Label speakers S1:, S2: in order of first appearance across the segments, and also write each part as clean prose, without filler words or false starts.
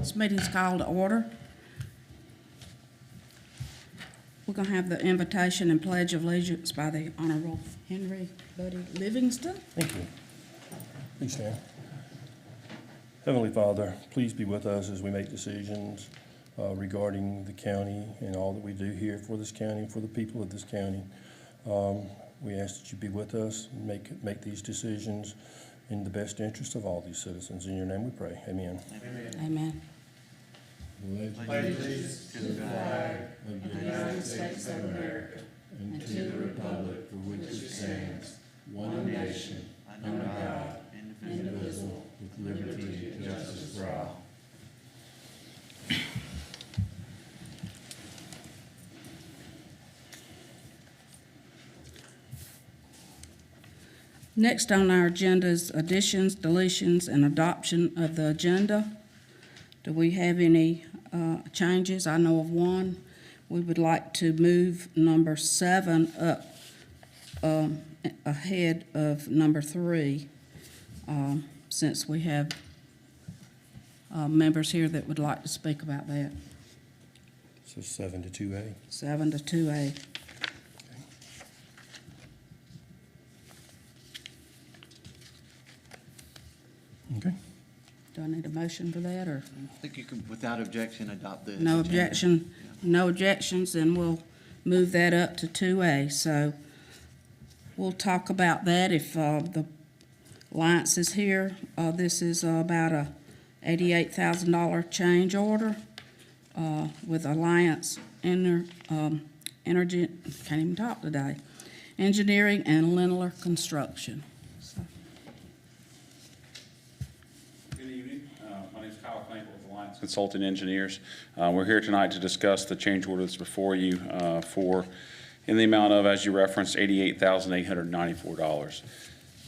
S1: This meeting's called to order. We're going to have the invitation and pledge of allegiance by the Honorable Henry Buddy Livingston.
S2: Thank you. Please stand. Heavenly Father, please be with us as we make decisions regarding the county and all that we do here for this county, for the people of this county. We ask that you be with us and make these decisions in the best interest of all these citizens. In your name we pray. Amen.
S1: Amen. Amen.
S3: Pledge allegiance to the flag of the United States of America and to the republic for which it stands, one nation, under God, indivisible, with liberty and justice for all.
S1: Next on our agenda is additions, deletions, and adoption of the agenda. Do we have any changes? I know of one. We would like to move number 7 up ahead of number 3, since we have members here that would like to speak about that.
S2: So 7 to 2A.
S1: 7 to 2A.
S2: Okay.
S1: Do I need a motion for that, or?
S4: I think you can, without objection, adopt the
S1: No
S4: agenda.
S1: objection, no objections, then we'll move that up to 2A. So we'll talk about that if the Alliance is here. This is about a $88,000 change order with Alliance Energy, can't even talk today, Engineering and Lindler Construction. So,
S5: Good evening. My name is Kyle Clamp with Alliance Consulting Engineers. We're here tonight to discuss the change order that's before you in the amount of, as you referenced, $88,894.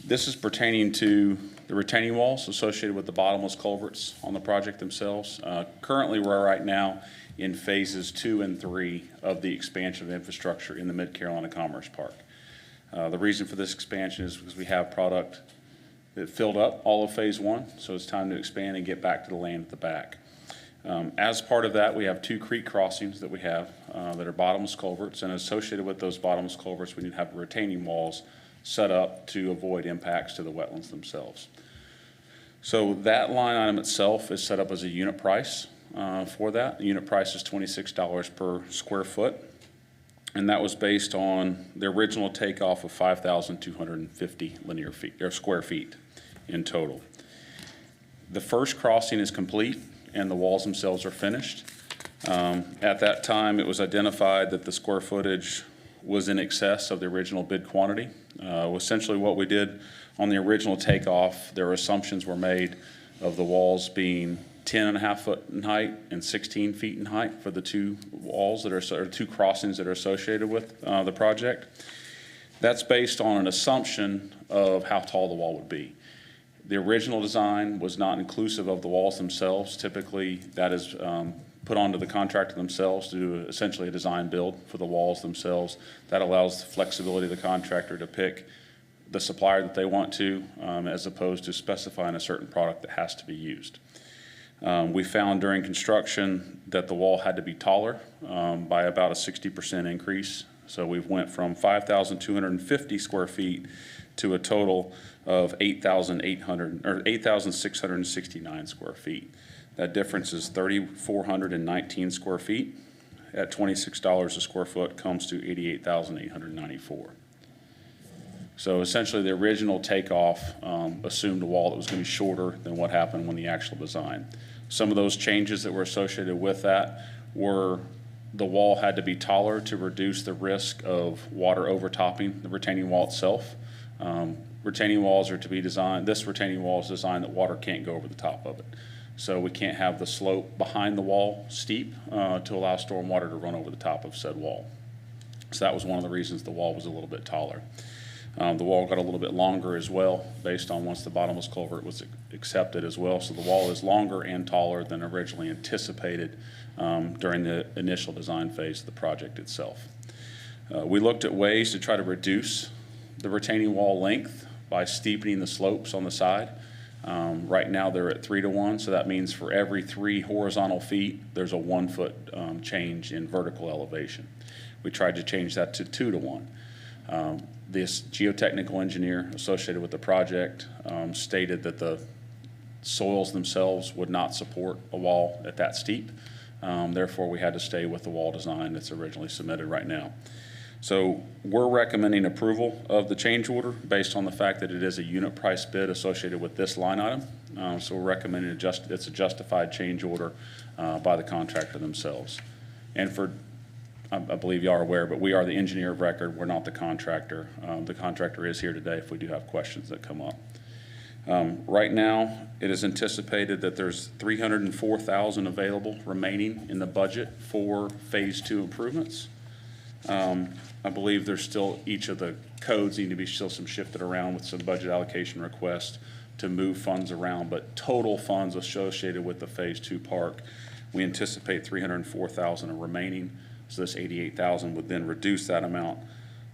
S5: This is pertaining to the retaining walls associated with the bottomless culverts on the project themselves. Currently, we're right now in phases 2 and 3 of the expansion of infrastructure in the Mid-Carolina Commerce Park. The reason for this expansion is because we have product that filled up all of phase 1, so it's time to expand and get back to the land at the back. As part of that, we have 2 creek crossings that we have that are bottomless culverts, and associated with those bottomless culverts, we need to have retaining walls set up to avoid impacts to the wetlands themselves. So that line item itself is set up as a unit price for that. The unit price is $26 per square foot, and that was based on the original takeoff of 5,250 linear feet or square feet in total. The first crossing is complete and the walls themselves are finished. At that time, it was identified that the square footage was in excess of the original bid quantity. Essentially what we did on the original takeoff, their assumptions were made of the walls being 10.5 foot in height and 16 feet in height for the 2 walls that are, or 2 crossings that are associated with the project. That's based on an assumption of how tall the wall would be. The original design was not inclusive of the walls themselves. Typically, that is put onto the contractor themselves to do essentially a design build for the walls themselves. That allows the flexibility of the contractor to pick the supplier that they want to, as opposed to specifying a certain product that has to be used. We found during construction that the wall had to be taller by about a 60% increase. So we went from 5,250 square feet to a total of 8,669 square feet. That difference is 3,419 square feet. At $26 a square foot comes to 88,894. So essentially the original takeoff assumed a wall that was going to be shorter than what happened when the actual design. Some of those changes that were associated with that were the wall had to be taller to reduce the risk of water overtopping the retaining wall itself. Retaining walls are to be designed, this retaining wall is designed that water can't go over the top of it. So we can't have the slope behind the wall steep to allow storm water to run over the top of said wall. So that was one of the reasons the wall was a little bit taller. The wall got a little bit longer as well, based on once the bottomless culvert was accepted as well. So the wall is longer and taller than originally anticipated during the initial design phase of the project itself. We looked at ways to try to reduce the retaining wall length by steepening the slopes on the side. Right now, they're at 3-to-1, so that means for every 3 horizontal feet, there's a 1-foot change in vertical elevation. We tried to change that to 2-to-1. This geotechnical engineer associated with the project stated that the soils themselves would not support a wall at that steep. Therefore, we had to stay with the wall design that's originally submitted right now. So we're recommending approval of the change order based on the fact that it is a unit price bid associated with this line item. So we're recommending it's a justified change order by the contractor themselves. And I believe you are aware, but we are the engineer of record. We're not the contractor. The contractor is here today if we do have questions that come up. Right now, it is anticipated that there's $304,000 available remaining in the budget for Phase 2 improvements. I believe there's still, each of the codes need to be still some shifted around with some budget allocation requests to move funds around, but total funds associated with the Phase 2 park, we anticipate $304,000 remaining. So this $88,000 would then reduce that amount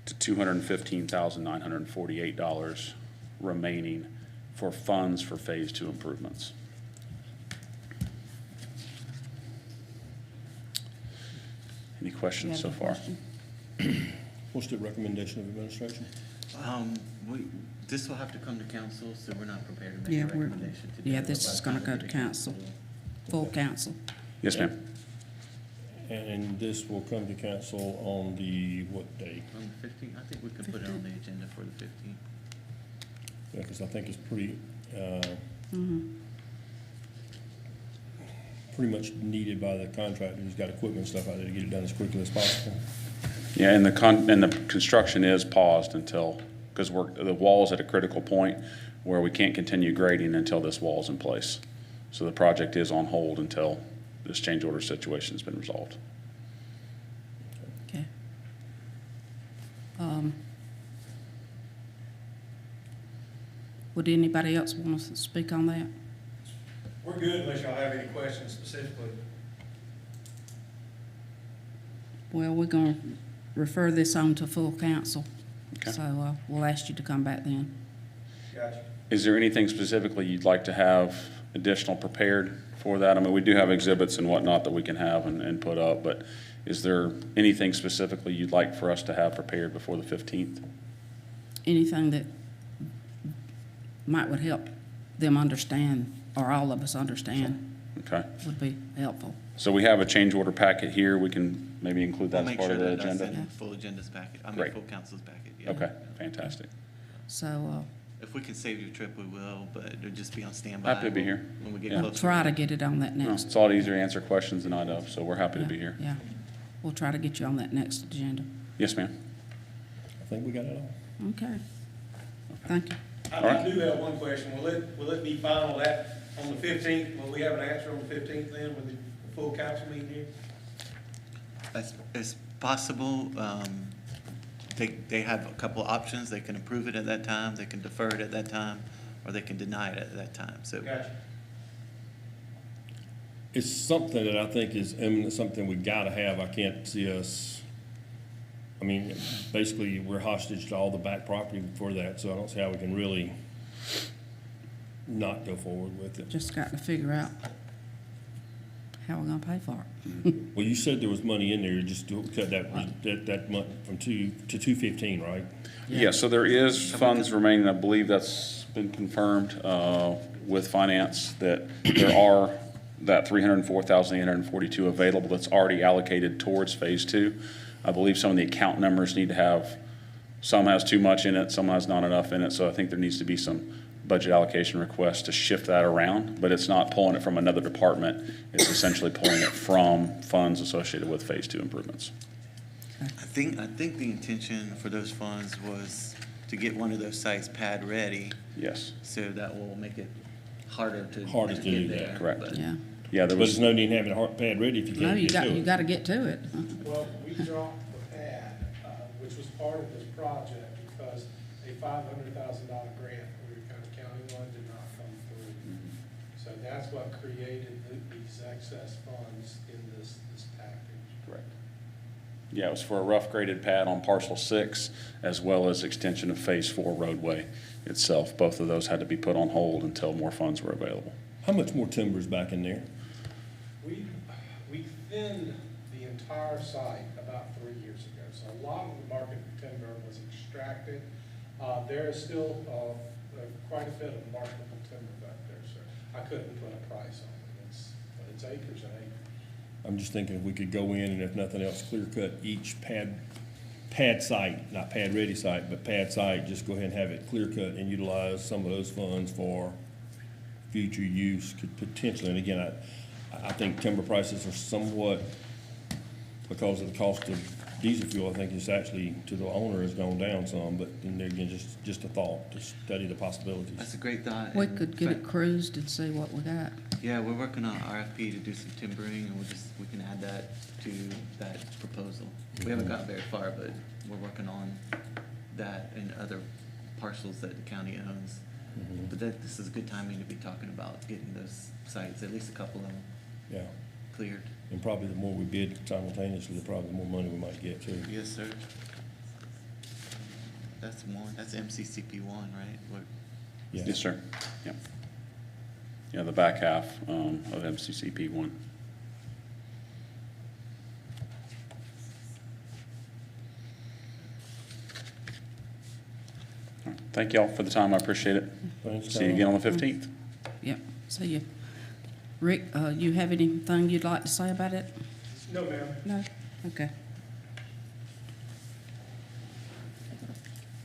S5: to $215,948 remaining for funds for Phase 2 improvements. Any questions so far?
S2: What's the recommendation of administration?
S4: This will have to come to council, so we're not prepared to make
S1: Yeah,
S4: a recommendation today.
S1: yeah, this is gonna go to council, full council.
S5: Yes, ma'am.
S2: And this will come to council on the, what day?
S4: On the 15th, I think we can put it on the agenda for the 15th.
S2: Yeah, because I think it's pretty much needed by the contractor. He's got equipment and stuff out there to get it done as quickly as possible.
S5: Yeah, and the construction is paused until, because the wall's at a critical point where we can't continue grading until this wall's in place. So the project is on hold until this change order situation has been resolved.
S1: Okay. Would anybody else want to speak on that?
S6: We're good unless y'all have any questions specifically.
S1: Well, we're gonna refer this on to full council.
S5: Okay.
S1: So, we'll ask you to come back then.
S6: Gotcha.
S5: Is there anything specifically you'd like to have additional prepared for that? I mean, we do have exhibits and whatnot that we can have and put up, but is there anything specifically you'd like for us to have prepared before the 15th?
S1: Anything that would help them understand, or all of us understand,
S5: Okay.
S1: would be helpful.
S5: So we have a change order packet here. We can maybe include that
S4: We'll
S5: as
S4: make
S5: part
S4: sure
S5: of the
S4: that that's
S5: agenda?
S4: in the full agenda's packet,
S5: Great.
S4: full council's packet, yeah.
S5: Okay, fantastic.
S1: So,
S4: If we can save your trip, we will, but it'll just be on standby.
S5: Happy to be here.
S4: When we get
S5: Yeah.
S1: we'll
S4: closer.
S1: try to get it on that
S5: No,
S1: next.
S5: It's a lot easier to answer questions than I know, so we're happy to be here.
S1: Yeah, we'll try to get you on that next agenda.
S5: Yes, ma'am.
S2: I think we got it all.
S1: Okay. Thank you.
S6: I do have one question. Will it be final that on the 15th? Will we have an answer on the 15th then with the full council meeting here?
S4: As possible, they have a couple of options. They can approve it at that time, they can defer it at that time, or they can deny it at that time, so.
S6: Gotcha.
S2: It's something that I think is imminent, something we gotta have. I can't see us, I mean, basically, we're hostage to all the back property for that, so I don't see how we can really not go forward with it.
S1: Just got to figure out how we're gonna pay for it.
S2: Well, you said there was money in there, just to cut that month from 2 to 215, right?
S5: Yeah, so there is funds remaining. I believe that's been confirmed with finance that there are that $304,842 available that's already allocated towards Phase 2. I believe some of the account numbers need to have, some has too much in it, some has not enough in it, so I think there needs to be some budget allocation requests to shift that around, but it's not pulling it from another department. It's essentially pulling it from funds associated with Phase 2 improvements.
S4: I think the intention for those funds was to get one of those sites pad ready,
S5: Yes,
S4: so that will make it harder to
S2: Harder to do
S4: get
S2: that,
S4: there.
S5: correct.
S4: but-
S1: Yeah.
S5: Yeah, there
S2: But there's
S5: was,
S2: no need in having a hard pad ready if you
S1: No,
S2: can't
S1: you
S2: get to it.
S1: got to get to it.
S7: Well, we dropped the pad, which was part of this project, because a $500,000 grant from the county one did not come through. So that's what created these excess funds in this package.
S5: correct. Yeah, it was for a rough graded pad on parcel 6, as well as extension of phase 4 roadway itself. Both of those had to be put on hold until more funds were available.
S2: How much more timber is back in there?
S7: We thinned the entire site about 3 years ago, so a lot of the market timber was extracted. There is still quite a bit of marketable timber back there, so I couldn't put a price on it. But it's acres and acres.
S2: I'm just thinking if we could go in and if nothing else, clear cut each pad site, not pad ready site, but pad site, just go ahead and have it clear cut and utilize some of those funds for future use could potentially, and again, I think timber prices are somewhat, because of the cost of diesel fuel, I think it's actually to the owner has gone down some, but then there again, just a thought to study the possibilities.
S4: That's a great thought.
S1: We
S4: and
S1: could get it cruised and see what we got.
S4: Yeah, we're working on RFP to do some timbering, and we can add that to that proposal. We haven't gotten very far, but we're working on that and other parcels that the county owns. But this is a good timing to be talking about getting those sites, at least a couple of them,
S2: Yeah,
S4: cleared.
S2: and probably the more we bid simultaneously, probably the more money we might get too.
S4: Yes, sir. That's one, that's MCCP one, right?
S2: Yeah.
S5: Yes, sir. Yep. Yeah, the back half of MCCP 1. All right. Thank y'all for the time. I appreciate it.
S2: Thanks,
S5: See you
S2: Tom.
S5: again on the 15th.
S1: Yep, see you. Rick, you have anything you'd like to say about it?
S7: No, ma'am.
S1: No? Okay.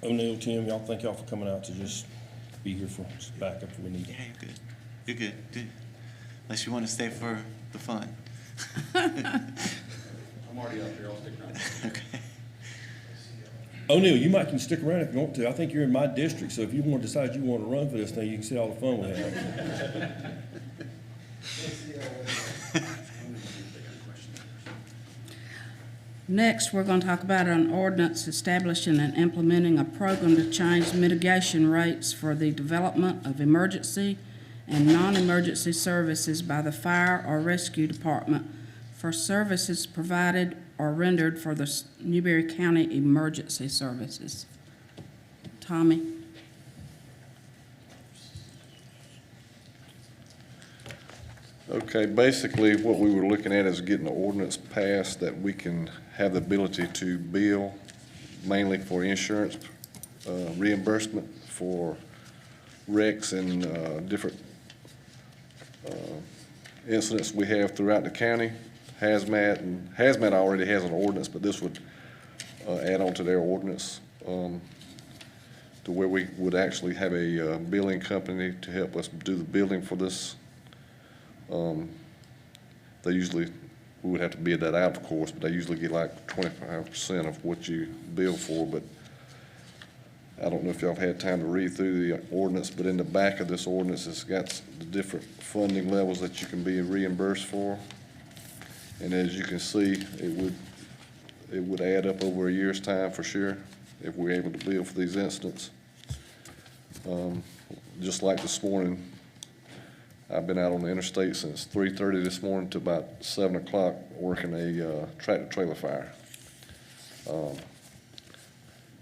S2: O'Neill, Tim, y'all, thank y'all for coming out to just be here for backup if we need it.
S4: Yeah, you're good. You're good. Unless you want to stay for the fun.
S3: I'm already up here, I'll stick around.
S4: Okay.
S2: O'Neill, you might can stick around if you want to. I think you're in my district, so if you want to decide you want to run for this thing, you can see all the fun we have.
S1: Next, we're going to talk about an ordinance establishing and implementing a program to change mitigation rates for the development of emergency and non-emergency services by the fire or rescue department for services provided or rendered for the Newberry County Emergency Services. Tommy?
S3: Okay, basically, what we were looking at is getting an ordinance passed that we can have the ability to bill mainly for insurance reimbursement for wrecks and different incidents we have throughout the county. Hazmat already has an ordinance, but this would add on to their ordinance to where we would actually have a billing company to help us do the billing for this. They usually, we would have to bid that out, of course, but they usually get like 25% of what you bill for. But I don't know if y'all have had time to read through the ordinance, but in the back of this ordinance, it's got the different funding levels that you can be reimbursed for. And as you can see, it would add up over a year's time for sure if we're able to bill for these incidents. Just like this morning, I've been out on the interstate since 3:30 this morning to about 7 o'clock working a tractor-trailer fire.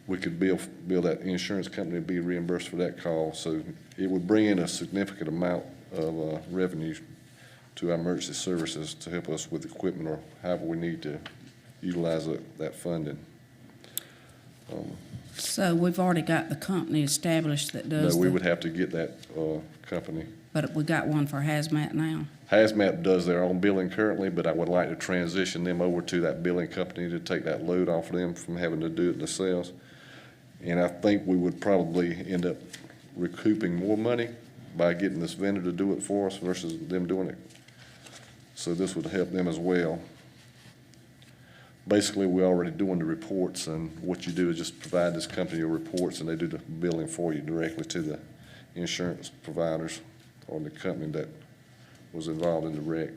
S3: We could bill that insurance company to be reimbursed for that call, so it would bring in a significant amount of revenue to our emergency services to help us with equipment or however we need to utilize that funding.
S1: So we've already got the company established that does
S3: No, we would have to get that company.
S1: but we got one for hazmat now.
S3: Hazmat does their own billing currently, but I would like to transition them over to that billing company to take that load off of them from having to do it themselves. And I think we would probably end up recouping more money by getting this vendor to do it for us versus them doing it. So this would help them as well. Basically, we're already doing the reports, and what you do is just provide this company your reports, and they do the billing for you directly to the insurance providers or the company that was involved in the wreck.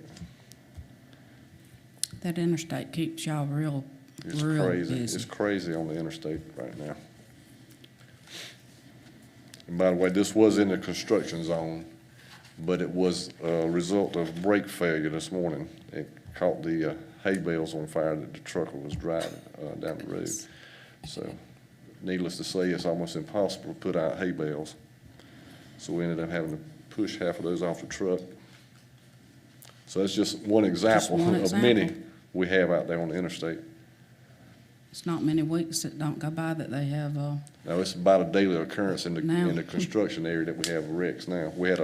S1: That interstate keeps y'all real
S3: It's
S1: real
S3: crazy.
S1: busy.
S3: It's crazy on the interstate right now. And by the way, this was in the construction zone, but it was a result of brake failure this morning. It caught the hay bales on fire that the trucker was driving, down the road. So needless to say, it's almost impossible to put out hay bales. So we ended up having to push half of those off the truck. So that's just one example
S1: one
S3: of many
S1: example.
S3: we have out there on the interstate.
S1: It's not many weeks that don't go by that they have,
S3: Now, it's about a daily occurrence in
S1: Now.
S3: the construction area that we have wrecks now. We had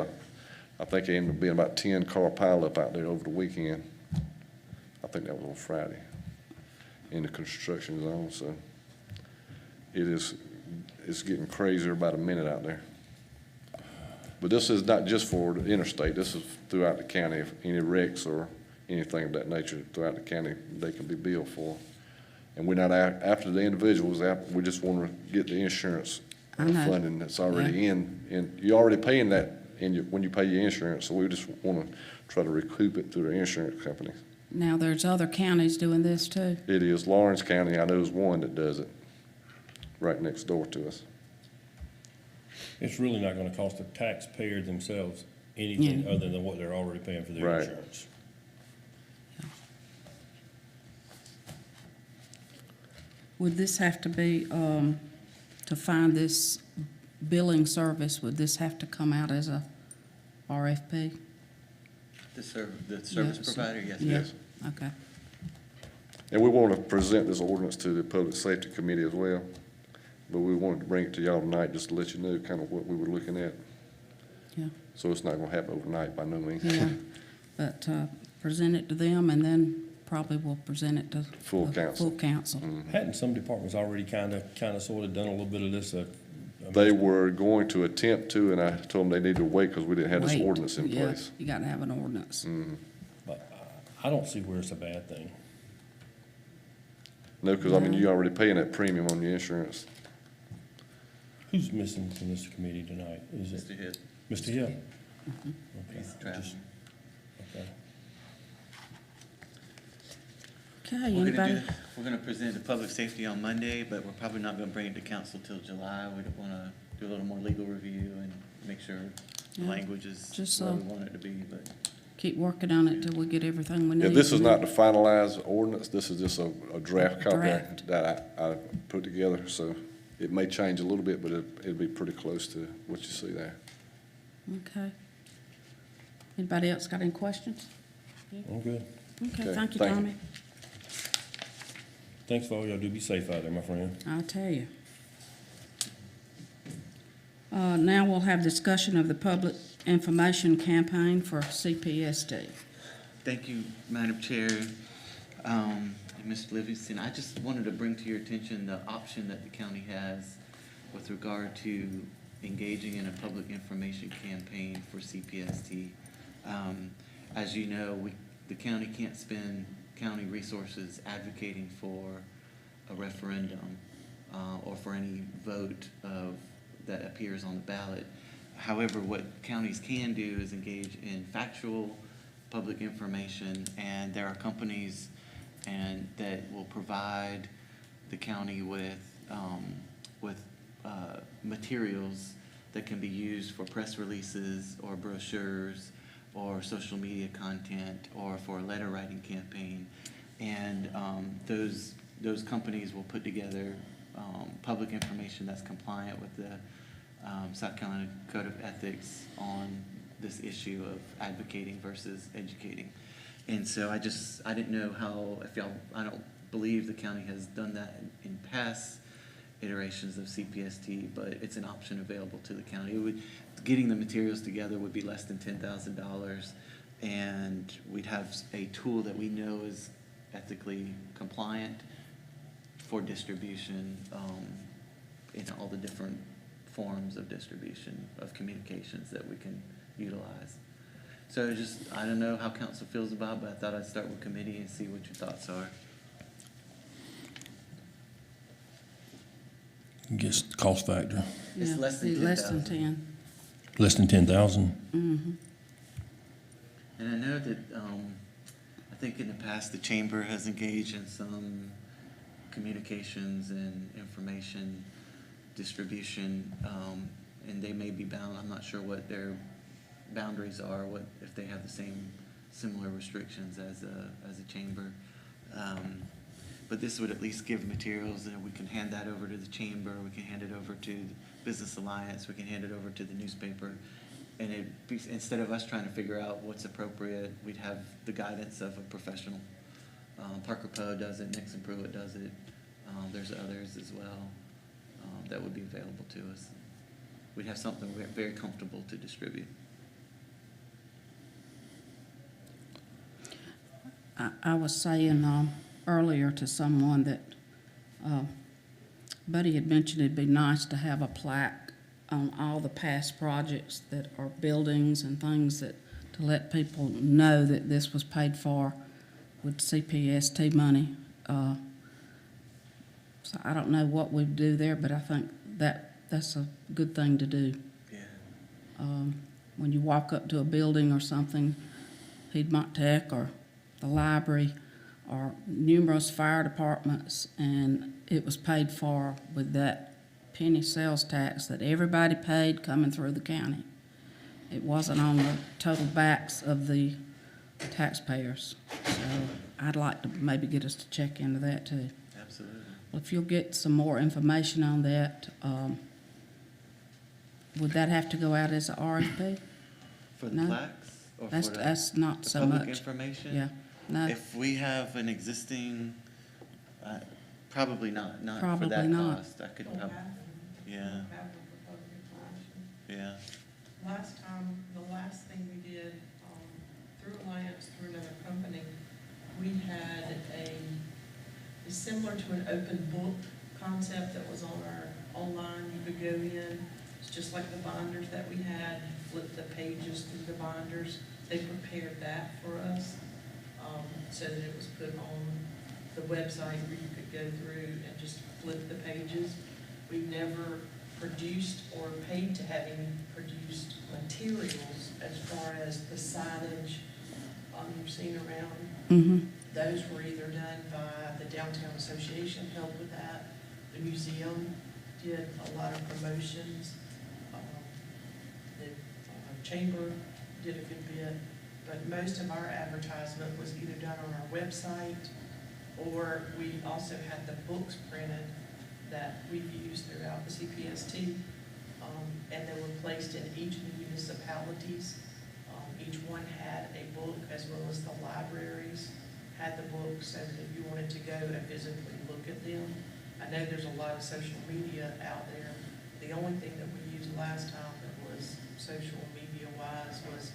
S3: I think it ended up being about 10-car pileup out there over the weekend. I think that was on Friday in the construction zone, so it's getting crazier by the minute out there. But this is not just for the interstate, this is throughout the county. If any wrecks or anything of that nature throughout the county, they can be billed for. And we're not after the individuals, we just want to get the insurance
S1: I know.
S3: funding that's already in. You're already paying that when you pay your insurance, so we just want to try to recoup it through the insurance companies.
S1: now there's other counties doing this too.
S3: It is Lawrence County, I know is one that does it, right next door to us.
S2: It's really not gonna cost the taxpayer themselves anything other than what they're already paying for their
S3: Right.
S2: insurance.
S1: Would this have to be, to find this billing service, would this have to come out as a RFP?
S4: The service
S1: Yes.
S4: provider, yes.
S1: Yeah.
S3: Yes.
S1: Okay,
S3: And we want to present this ordinance to the Public Safety Committee as well. But we wanted to bring it to y'all tonight just to let you know kind of what we were looking at.
S1: yeah,
S3: So it's not going to happen overnight by no means.
S1: yeah. But, present it to them and then probably we'll present it to.
S3: Full
S1: the
S3: council.
S1: Full council.
S2: Hadn't some departments already kind of sort of done a little bit of this?
S3: They were going to attempt to, and I told them they needed to wait because we didn't have this
S1: Wait.
S3: ordinance in
S1: Yeah,
S3: place.
S1: you gotta have an ordinance.
S2: But I don't see where it's a bad thing.
S3: No, because I mean, you're already paying that premium on your insurance.
S2: Who's missing from this committee tonight? Is it
S4: Mr. Hill,
S2: Mr. Hill?
S1: Mm-hmm.
S2: Okay,
S4: he's traveling.
S2: just- okay.
S1: Okay,
S4: We're
S1: anybody?
S4: we're gonna present the public safety on Monday, but we're probably not gonna bring it to council till July. We don't wanna do a little more legal review and make sure the
S1: Yeah.
S4: language is
S1: Just,
S4: where we want it to be, but.
S1: Keep working on it till we get everything we need.
S3: Yeah, this is not the finalized ordinance. This is just a draft copy
S1: Draft.
S3: that I put together. So it may change a little bit, but it'll be pretty close to what you see there.
S1: Okay. Anybody else got any questions?
S2: I'm good.
S1: Okay,
S3: Okay,
S1: thank you,
S3: thank you.
S1: Tommy.
S2: Thanks for all y'all do. Be safe out there, my friend.
S1: I'll tell you. Now we'll have discussion of the public information campaign for CPSD.
S4: Thank you, Madam Chair, and Mr. Livingston. I just wanted to bring to your attention the option that the county has with regard to engaging in a public information campaign for CPST. As you know, the county can't spend county resources advocating for a referendum or for any vote that appears on the ballot. However, what counties can do is engage in factual public information, and there are companies that will provide the county with materials that can be used for press releases or brochures or social media content or for a letter writing campaign. And those companies will put together public information that's compliant with the South Carolina Code of Ethics on this issue of advocating versus educating. And so I didn't know I don't believe the county has done that in past iterations of CPST, but it's an option available to the county. Getting the materials together would be less than $10,000, and we'd have a tool that we know is ethically compliant for distribution in all the different forms of distribution of communications that we can utilize. So I don't know how council feels about it, but I thought I'd start with committee and see what your thoughts are.
S2: Guess cost factor,
S4: It's
S1: Yeah,
S4: less than
S1: less than
S4: 10,000.
S1: 10.
S2: less than 10,000.
S1: Mm-hmm.
S4: And I know that, I think in the past, the chamber has engaged in some communications and information distribution, and they may be bound, I'm not sure what their boundaries are, if they have the same similar restrictions as a chamber. But this would at least give materials, and we can hand that over to the chamber, we can hand it over to the Business Alliance, we can hand it over to the newspaper. And instead of us trying to figure out what's appropriate, we'd have the guidance of a professional. Parker Poe does it, Nixon Pruitt does it, there's others as well, that would be available to us. We'd have something very comfortable to distribute.
S1: I was saying earlier to someone that Buddy had mentioned it'd be nice to have a plaque on all the past projects that are buildings and things that, to let people know that this was paid for with CPST money. So I don't know what we'd do there, but I think that's a good thing to do.
S4: Yeah.
S1: When you walk up to a building or something, Piedmont Tech or the library or numerous fire departments, and it was paid for with that penny sales tax that everybody paid coming through the county. It wasn't on the total backs of the taxpayers. So I'd like to maybe get us to check into that too.
S4: Absolutely.
S1: Well, if you'll get some more information on that, would that have to go out as a RFP?
S4: For the
S1: No.
S4: plaques? Or
S1: That's,
S4: for
S1: that's not
S4: the
S1: so
S4: public
S1: much.
S4: information?
S1: Yeah, no,
S4: If we have an existing, probably not for
S1: Probably
S4: that
S1: not.
S4: cost. I could probably, yeah, yeah.
S8: Last time, the last thing we did, through Alliance, through another company, we had it's similar to an open book concept that was on our online. You could go in, it's just like the binders that we had, flip the pages through the binders. They prepared that for us, so that it was put on the website where you could go through and just flip the pages. We've never produced or paid to have any produced materials as far as the signage you've seen around.
S1: mm-hmm,
S8: Those were either done by the Downtown Association, helped with that. The museum did a lot of promotions. The chamber did a good bit, but most of our advertisement was either done on our website, or we also had the books printed that we've used throughout the CPST, and they were placed in each of the municipalities. Each one had a book, as well as the libraries had the books, so that if you wanted to go and physically look at them. I know there's a lot of social media out there. The only thing that we used last time that was social media-wise was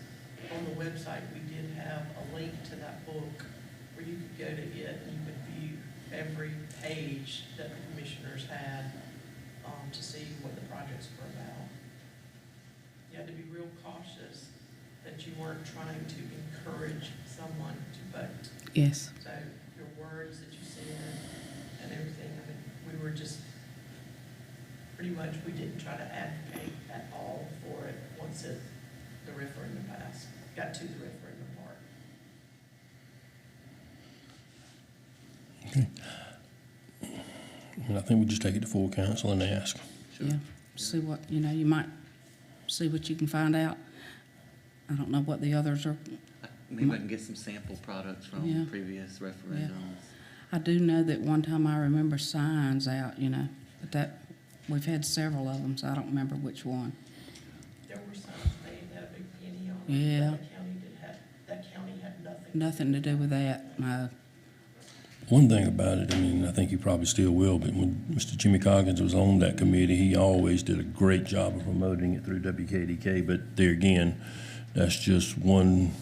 S8: on the website. We did have a link to that book where you could go to it and you could view every page that the commissioners had to see what the projects were about. You had to be real cautious that you weren't trying to encourage someone to vote.
S1: yes.
S8: So your words that you said and everything, I mean, we were just, pretty much, we didn't try to advocate at all for it once the referendum passed, got to the referendum part.
S2: And I think we just take it to full council and ask.
S1: Yeah, see what, you might see what you can find out. I don't know what the others are.
S4: Maybe I can get some sample products
S1: Yeah.
S4: from previous referendums.
S1: I do know that one time I remember signs out, but that, we've had several of them, so I don't remember which one.
S8: There were some, they had a big penny on it.
S1: Yeah.
S8: But that county had nothing.
S1: Nothing to do with that, no.
S2: One thing about it, I mean, I think he probably still will, but when Mr. Jimmy Coggins was on that committee, he always did a great job of promoting it through WKDK, but there again, that's just one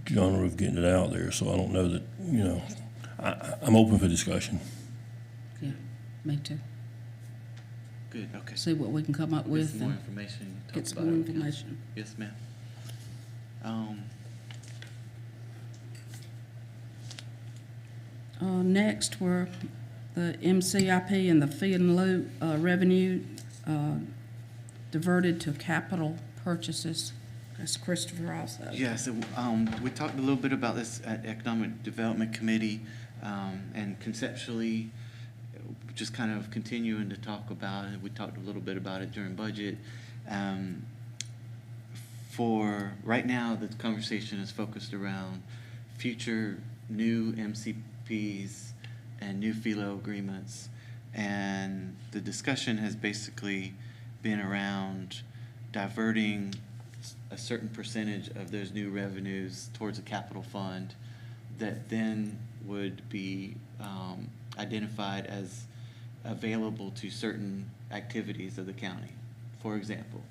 S2: genre of getting it out there, so I don't know that, I'm open for discussion.
S1: Yeah, me too.
S4: Good, okay.
S1: See what we can come up
S4: We'll get
S1: with
S4: some more
S1: and
S4: information. and talk
S1: get some
S4: about
S1: more
S4: it with council.
S1: information.
S4: Yes, ma'am.
S1: Next were the MCIP and the fee and lieu revenue diverted to capital purchases. That's Christopher also.
S4: Yeah, so we talked a little bit about this at Economic Development Committee, and conceptually, just kind of continuing to talk about it. We talked a little bit about it during budget. For right now, the conversation is focused around future new MCPs and new FILO agreements. And the discussion has basically been around diverting a certain percentage of those new revenues towards a capital fund that then would be identified as available to certain activities of the county. For example,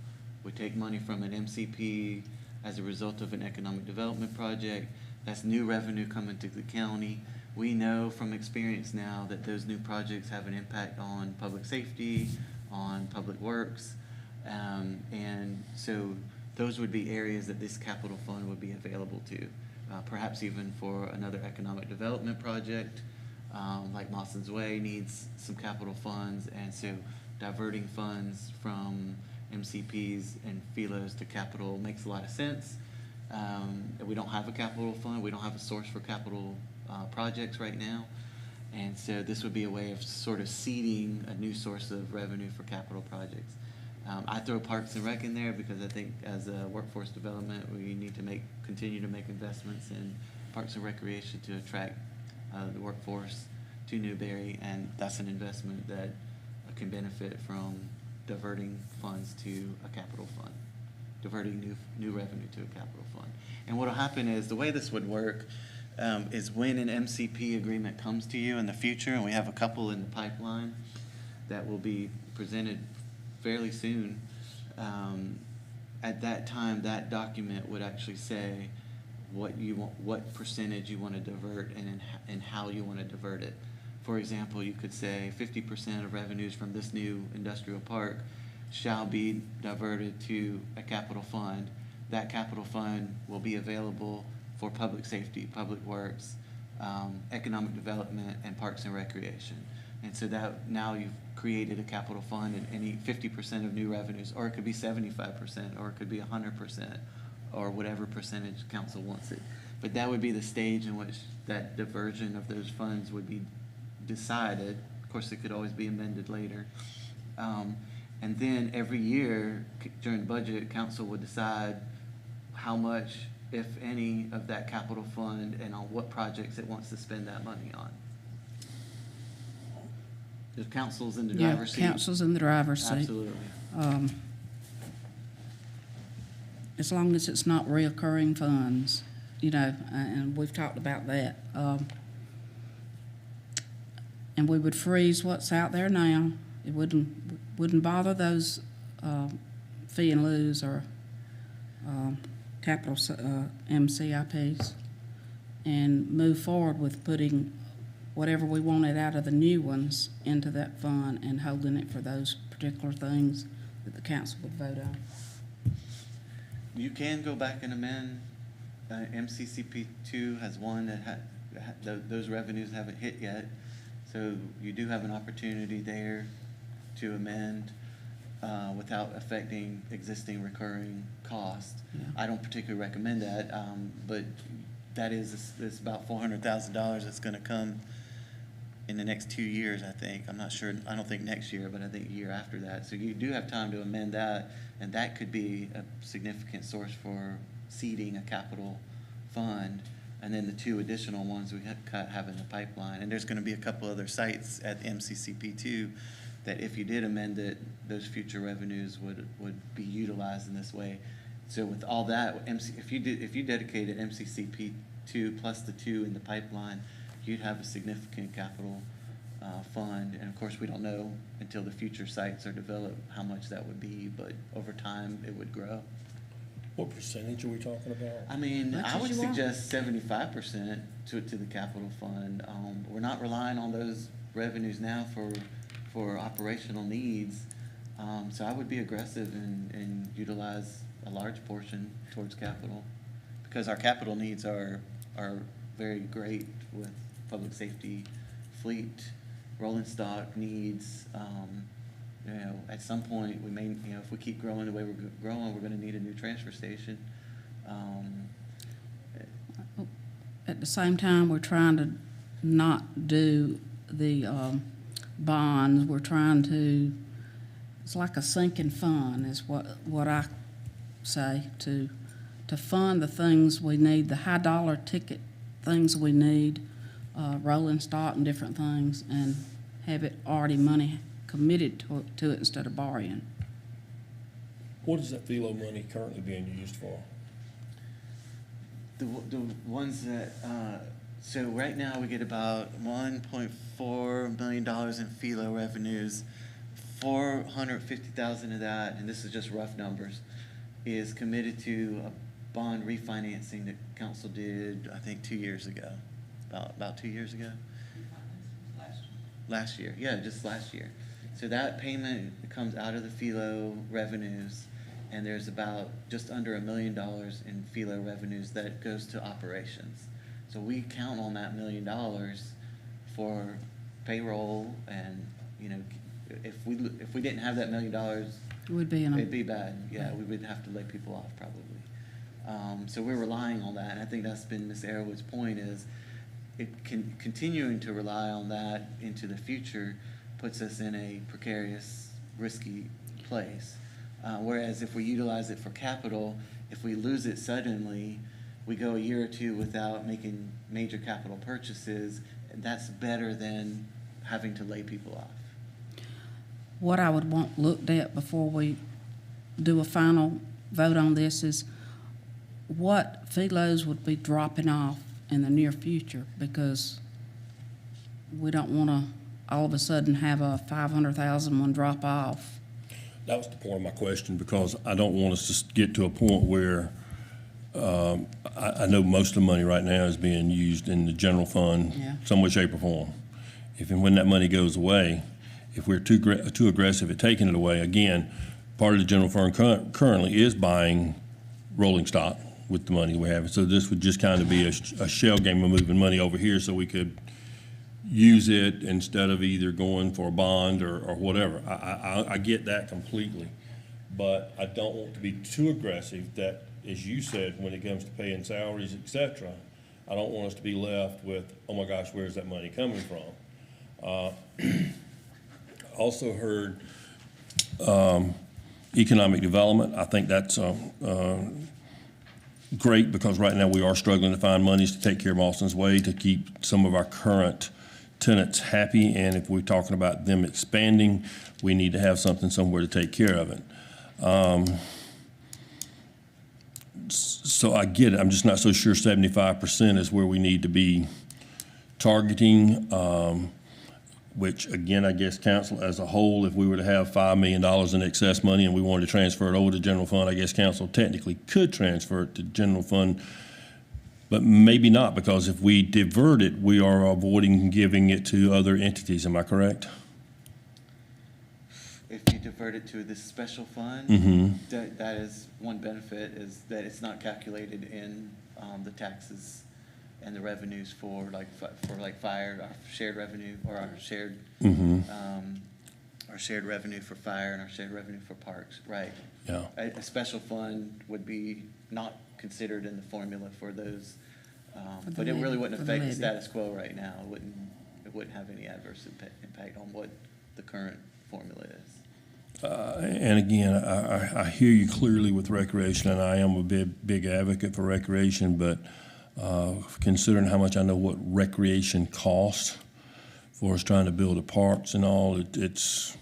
S4: we take money from an MCP as a result of an economic development project. That's new revenue coming to the county. We know from experience now that those new projects have an impact on public safety, on public works. And so those would be areas that this capital fund would be available to. Perhaps even for another economic development project, like Mawson's Way needs some capital funds, and so diverting funds from MCPs and FILOs to capital makes a lot of sense. We don't have a capital fund, we don't have a source for capital projects right now, and so this would be a way of sort of seeding a new source of revenue for capital projects. I throw Parks and Rec in there because I think as a workforce development, we need to continue to make investments in Parks and Recreation to attract the workforce to Newberry, and that's an investment that can benefit from diverting funds to a capital fund, diverting new revenue to a capital fund. And what will happen is, the way this would work is when an MCP agreement comes to you in the future, and we have a couple in the pipeline that will be presented fairly soon, at that time, that document would actually say what you want, what percentage you want to divert, and how you want to divert it. For example, you could say 50% of revenues from this new industrial park shall be diverted to a capital fund. That capital fund will be available for public safety, public works, economic development, and Parks and Recreation. And so that now you've created a capital fund, and any 50% of new revenues, or it could be 75%, or it could be 100%, or whatever percentage council wants it. But that would be the stage in which that diversion of those funds would be decided. Of course, it could always be amended later. And then every year during the budget, council would decide how much, if any, of that capital fund and on what projects it wants to spend that money on. The council's in the
S1: Yeah,
S4: driver's seat.
S1: council's in the driver's seat.
S4: Absolutely.
S1: As long as it's not reoccurring funds, you know, and we've talked about that. And we would freeze what's out there now. It wouldn't bother those fee and lieu or capital MCIPs, and move forward with putting whatever we wanted out of the new ones into that fund and holding it for those particular things that the council would vote on.
S4: You can go back and amend. MCCP 2 has one that those revenues haven't hit yet. So you do have an opportunity there to amend without affecting existing recurring costs.
S1: Yeah.
S4: I don't particularly recommend that, but that is, it's about $400,000 that's gonna come in the next 2 years, I think. I'm not sure, I don't think next year, but I think a year after that. So you do have time to amend that, and that could be a significant source for seeding a capital fund. And then the 2 additional ones we have in the pipeline. And there's gonna be a couple other sites at the MCCP too, that if you did amend it, those future revenues would be utilized in this way. So with all that, if you dedicated MCCP 2 plus the 2 in the pipeline, you'd have a significant capital fund. And of course, we don't know until the future sites are developed how much that would be, but over time, it would grow.
S2: What percentage are we talking about?
S4: I mean,
S1: Much
S4: I
S1: as
S4: would
S1: you want.
S4: suggest 75% to the capital fund. We're not relying on those revenues now for operational needs. So I would be aggressive and utilize a large portion towards capital, because our capital needs are very great with public safety, fleet, rolling stock needs. You know, at some point, we may, you know, if we keep growing the way we're growing, we're gonna need a new transfer station.
S1: At the same time, we're trying to not do the bonds. We're trying to, it's like a sinking fund is what I say, to fund the things we need, the high dollar ticket things we need, rolling stock and different things, and have it already money committed to it instead of borrowing.
S2: What is that FELO money currently being used for?
S4: The ones that, so right now we get about $1.4 million in FILO revenues. 450,000 of that, and this is just rough numbers, is committed to a bond refinancing that council did, I think, 2 years ago. About 2 years ago? Last year, yeah, just last year. So that payment comes out of the FILO revenues, and there's about just under $1 million in FILO revenues that goes to operations. So we count on that $1 million for payroll, and, you know, if we didn't have that $1 million,
S1: It would be in
S4: it'd be bad. Yeah, we would have to lay people off probably. So we're relying on that, and I think that's been Ms. Arrowwood's point, is continuing to rely on that into the future puts us in a precarious, risky place. Whereas if we utilize it for capital, if we lose it suddenly, we go a year or two without making major capital purchases, and that's better than having to lay people off.
S1: What I would want looked at before we do a final vote on this is what FILOs would be dropping off in the near future, because we don't want to all of a sudden have a 500,000 one drop off.
S2: That was the point of my question, because I don't want us to get to a point where I know most of the money right now is being used in the general fund,
S1: Yeah.
S2: some way, shape, or form. If and when that money goes away, if we're too aggressive at taking it away, again, part of the general fund currently is buying rolling stock with the money we have. So this would just kind of be a shell game of moving money over here so we could use it instead of either going for a bond or whatever. I get that completely, but I don't want to be too aggressive that, as you said, when it comes to paying salaries, et cetera, I don't want us to be left with, oh my gosh, where's that money coming from? Also heard economic development. I think that's great, because right now we are struggling to find monies to take care of Austin's Way, to keep some of our current tenants happy, and if we're talking about them expanding, we need to have something somewhere to take care of it. So I get it. I'm just not so sure 75% is where we need to be targeting, which again, I guess council as a whole, if we were to have $5 million in excess money and we wanted to transfer it over to general fund, I guess council technically could transfer it to general fund, but maybe not, because if we divert it, we are avoiding giving it to other entities. Am I correct?
S4: If you divert it to this special fund, that is one benefit, is that it's not calculated in the taxes and the revenues for fire, our shared revenue, or our shared revenue for fire and our shared revenue for parks, right?
S2: Yeah.
S4: A special fund would be not considered in the formula for those, but it really wouldn't
S1: for the
S4: affect the
S1: levy.
S4: status quo right now. It wouldn't have any adverse impact on what the current formula is.
S2: And again, I hear you clearly with recreation, and I am a big advocate for recreation, but considering how much I know what recreation costs for us trying to build the parks and all, it's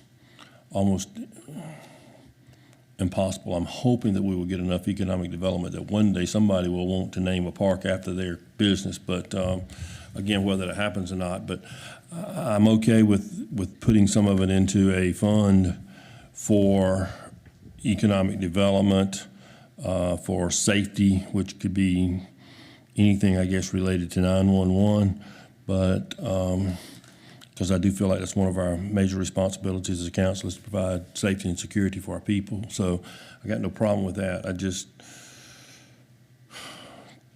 S2: almost impossible. I'm hoping that we will get enough economic development that one day somebody will want to name a park after their business, but again, whether that happens or not, but I'm okay with putting some of it into a fund for economic development, for safety, which could be anything, I guess, related to 911, but because I do feel like that's one of our major responsibilities as a council, is to provide safety and security for our people. So I got no problem with that. I just,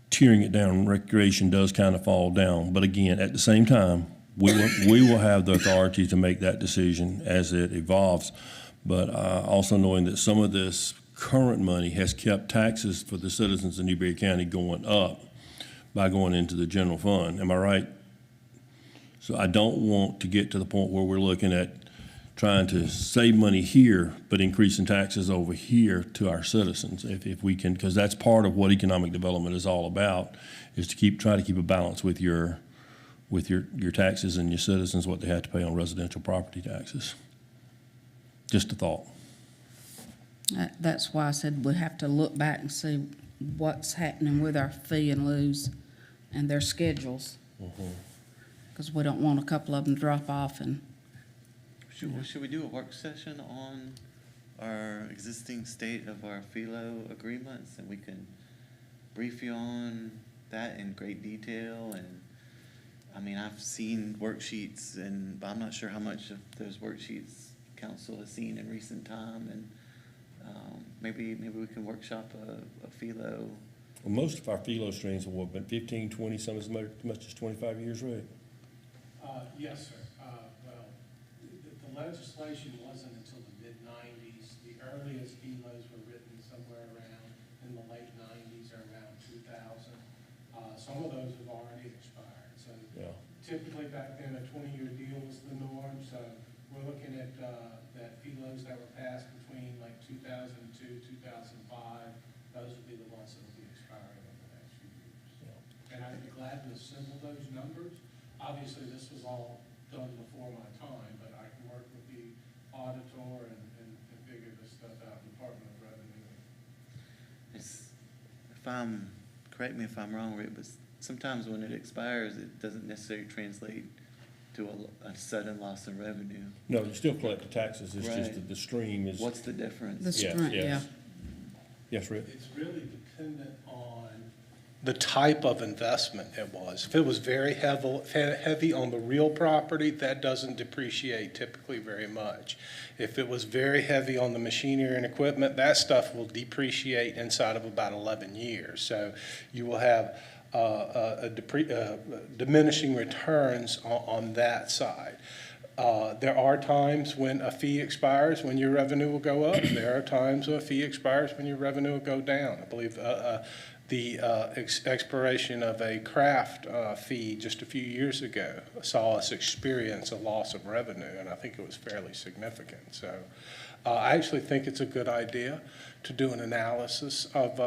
S2: tearing it down, recreation does kind of fall down. But again, at the same time, we will have the authority to make that decision as it evolves. But also knowing that some of this current money has kept taxes for the citizens of Newberry County going up by going into the general fund. Am I right? So I don't want to get to the point where we're looking at trying to save money here, but increasing taxes over here to our citizens, if we can, because that's part of what economic development is all about, is to try to keep a balance with your taxes and your citizens, what they have to pay on residential property taxes. Just a thought.
S1: That's why I said we have to look back and see what's happening with our fee and lieu and their schedules. Because we don't want a couple of them to drop off and,
S4: Should we do a work session on our existing state of our philo agreements, and we can brief you on that in great detail? And, I mean, I've seen worksheets, but I'm not sure how much of those worksheets council has seen in recent time, and maybe we can workshop a philo.
S2: Well, most of our philo streams have what, been 15, 20, some as much as 25 years, right?
S7: Yes, sir. Well, the legislation wasn't until the mid-90s. The earliest PLOs were written somewhere around in the late 90s or around 2000. Some of those have already expired. So
S2: Yeah.
S7: typically back then, a 20-year deal was the norm. So we're looking at that PLOs that were passed between like 2002, 2005. Those would be the ones that will be expiring over the next few years. And I'd be glad to assemble those numbers. Obviously, this was all done before my time, but I can work with the auditor and figure this stuff out in the Department of Revenue.
S4: Correct me if I'm wrong, Rick, but sometimes when it expires, it doesn't necessarily translate to a sudden loss in revenue.
S2: No, you still collect the taxes, it's just
S4: Right.
S2: that the stream is.
S4: What's the difference?
S1: the
S2: Yes,
S1: strength,
S2: yes.
S1: yeah.
S2: Yes, Rick?
S7: It's really dependent on the type of investment it was. If it was very heavy on the real property, that doesn't depreciate typically very much. If it was very heavy on the machinery and equipment, that stuff will depreciate inside of about 11 years. So you will have diminishing returns on that side. There are times when a fee expires when your revenue will go up. There are times when a fee expires when your revenue will go down. I believe the expiration of a craft fee just a few years ago saw us experience a loss of revenue, and I think it was fairly significant. So I actually think it's a good idea to do an analysis of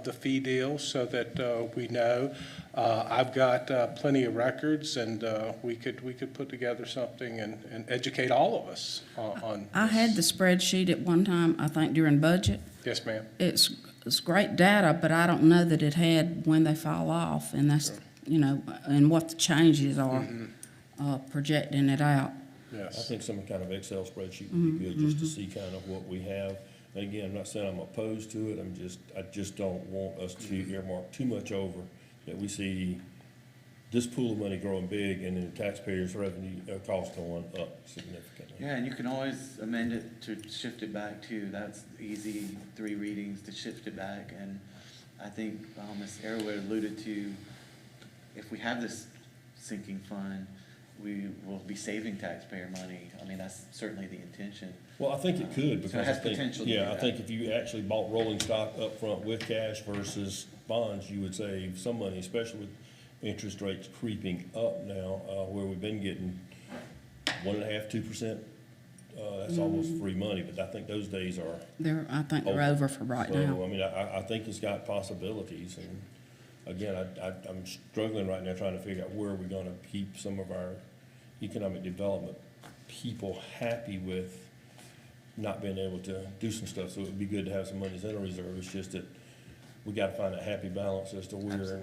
S7: the fee deals so that we know. I've got plenty of records, and we could put together something and educate all of us on
S1: I had the
S7: this.
S1: spreadsheet at one time, I think during budget.
S7: Yes, ma'am.
S1: It's great data, but I don't know that it had when they fall off, and that's, and what the changes are, projecting it out.
S2: I
S7: Yes.
S2: think some kind of Excel spreadsheet would be good, just to see kind of what we have. And again, I'm not saying I'm opposed to it, I just don't want us to earmark too much over, that we see this pool of money growing big and then the taxpayers' revenue, cost going up significantly.
S4: Yeah, and you can always amend it to shift it back too. That's easy, 3 readings to shift it back. And I think, as Arrowwood alluded to, if we have this sinking fund, we will be saving taxpayer money. I mean, that's certainly the intention.
S2: Well, I think it could, because
S4: So it has
S2: I think,
S4: potential to do
S2: yeah, I
S4: that.
S2: think if you actually bought rolling stock up front with cash versus bonds, you would save some money, especially with interest rates creeping up now, where we've been getting 1.5%, 2%. That's almost free money, but I think those days are.
S1: I think they're over for right
S2: So,
S1: now.
S2: I mean, I think it's got possibilities, and again, I'm struggling right now trying to figure out where we're gonna keep some of our economic development people happy with not being able to do some stuff, so it would be good to have some monies in a reserve. It's just that we gotta find a happy balance as to where.